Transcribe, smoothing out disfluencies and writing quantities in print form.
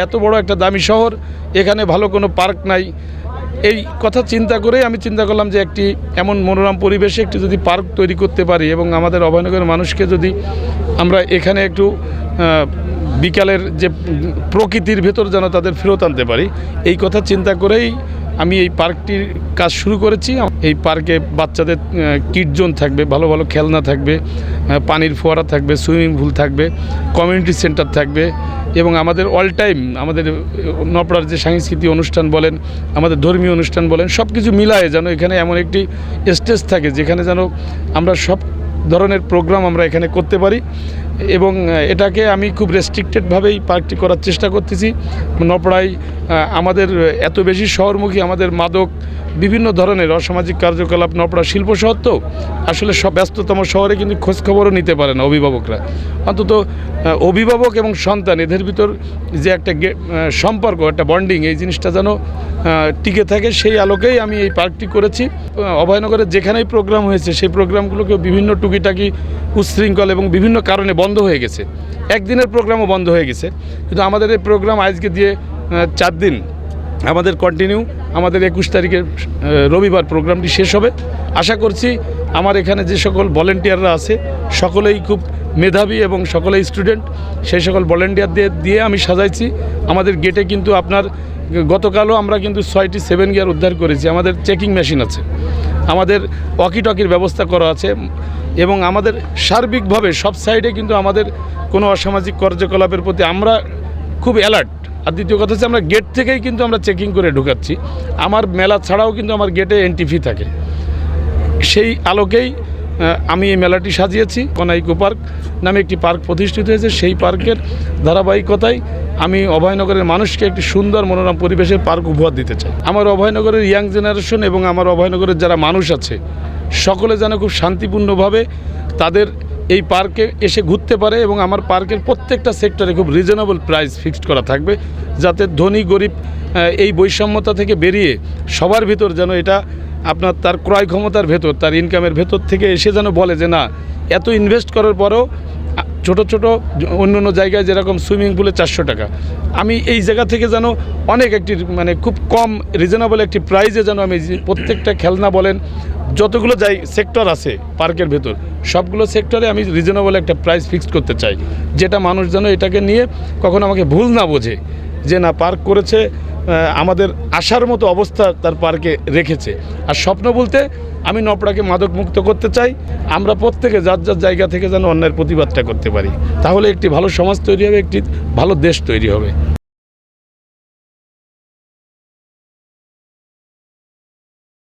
এত বড় একটা দামি শহর, এখানে ভালো কোনো পার্ক নাই। এই কথা চিন্তা করেই আমি চিন্তা করলাম যে একটি এমন মনোরম পরিবেশে একটি যদি পার্ক তৈরি করতে পারি এবং আমাদের অভয়নগরের মানুষকে যদি আমরা এখানে একটু বিকালের যে প্রকৃতির ভেতর যেন তাদের ফেরত আনতে পারি, এই কথা চিন্তা করেই আমি এই পার্কটির কাজ শুরু করেছি। এই পার্কে বাচ্চাদের কিড জোন থাকবে, ভালো ভালো খেলনা থাকবে, পানির ফোয়ারা থাকবে, সুইমিং পুল থাকবে, কমিউনিটি সেন্টার থাকবে এবং আমাদের অল টাইম আমাদের নপড়ার যে সাংস্কৃতিক অনুষ্ঠান বলেন, আমাদের ধর্মীয় অনুষ্ঠান বলেন, সব কিছু মিলায়ে যেন এখানে এমন একটি স্টেজ থাকে যেখানে যেন আমরা সব ধরনের প্রোগ্রাম আমরা এখানে করতে পারি। এবং এটাকে আমি খুব রেস্ট্রিক্টেডভাবেই পার্কটি করার চেষ্টা করতেছি। নপড়ায় আমাদের এত বেশি শহরমুখী, আমাদের মাদক বিভিন্ন ধরনের অসামাজিক কার্যকলাপ, নপড়া শিল্প শহর তো আসলে সব ব্যস্ততম শহরে কিন্তু খোঁজখবরও নিতে পারে না অভিভাবকরা। অন্তত অভিভাবক এবং সন্তান এদের ভিতর যে একটা সম্পর্ক, একটা বন্ডিং, এই জিনিসটা যেন টিকে থাকে, সেই আলোকেই আমি এই পার্কটি করেছি। অভয়নগরের যেখানেই প্রোগ্রাম হয়েছে সেই প্রোগ্রামগুলোকে বিভিন্ন টুকিটাকি উচ্ছৃঙ্খল এবং বিভিন্ন কারণে বন্ধ হয়ে গেছে। একদিনের প্রোগ্রামও বন্ধ হয়ে গেছে, কিন্তু আমাদের এই প্রোগ্রাম আজকে দিয়ে 4 দিন আমাদের কন্টিনিউ। আমাদের 21 তারিখের রবিবার প্রোগ্রামটি শেষ হবে। আশা করছি আমার এখানে যে সকল ভলেন্টিয়াররা আছে সকলেই খুব মেধাবী এবং সকলেই স্টুডেন্ট, সেই সকল ভলেন্টিয়ার দিয়ে আমি সাজাইছি। আমাদের গেটে কিন্তু আপনার গতকালও আমরা কিন্তু 6টি 7 গিয়ার উদ্ধার করেছি। আমাদের চেকিং মেশিন আছে, আমাদের ওয়াকিটকির ব্যবস্থা করা আছে এবং আমাদের সার্বিকভাবে সব সাইডে কিন্তু আমাদের কোনো অসামাজিক কার্যকলাপের প্রতি আমরা খুব অ্যালার্ট। আর দ্বিতীয় কথা হচ্ছে আমরা গেট থেকেই কিন্তু আমরা চেকিং করে ঢুকাচ্ছি। আমার মেলা ছাড়াও কিন্তু আমার গেটে এন্ট্রি ফি থাকে। সেই আলোকেই আমি এই মেলাটি সাজিয়েছি। ইকো পার্ক নামে একটি পার্ক প্রতিষ্ঠিত হয়েছে, সেই পার্কের ধারাবাহিকতায় আমি অভয়নগরের মানুষকে একটি সুন্দর মনোরম পরিবেশের পার্ক উপহার দিতে চাই। আমার অভয়নগরের ইয়াং জেনারেশন এবং আমার অভয়নগরের যারা মানুষ আছে সকলে যেন খুব শান্তিপূর্ণভাবে তাদের এই পার্কে এসে ঘুরতে পারে এবং আমার পার্কের প্রত্যেকটা সেক্টরে খুব রিজনেবল প্রাইস ফিক্সড করা থাকবে, যাতে ধনী গরিব এই বৈষম্যতা থেকে বেরিয়ে সবার ভিতর যেন এটা আপনার তার ক্রয় ক্ষমতার ভেতর, তার ইনকামের ভেতর থেকে এসে যেন বলে যে না, এত ইনভেস্ট করার পরেও ছোট ছোট অন্য জায়গায় যেরকম সুইমিং পুলে 400 টাকা, আমি এই জায়গা থেকে যেন অনেক একটি মানে খুব কম রিজনেবল একটি প্রাইসে যেন আমি প্রত্যেকটা খেলনা বলেন, যতগুলো সেক্টর আছে পার্কের ভেতর সবগুলো সেক্টরে আমি রিজনেবল একটা প্রাইস ফিক্সড করতে চাই, যেটা মানুষ যেন এটাকে নিয়ে কখনো আমাকে ভুল না বোঝে যে না, পার্ক করেছে আমাদের আসার মতো অবস্থা তার পার্কে রেখেছে। আর স্বপ্ন বলতে আমি নপড়াকে মাদক মুক্ত করতে চাই। আমরা প্রত্যেকে যার যার জায়গা থেকে যেন অন্যায়ের প্রতিবাদটা করতে পারি, তাহলে একটি ভালো সমাজ তৈরি হবে, একটি ভালো দেশ তৈরি হবে।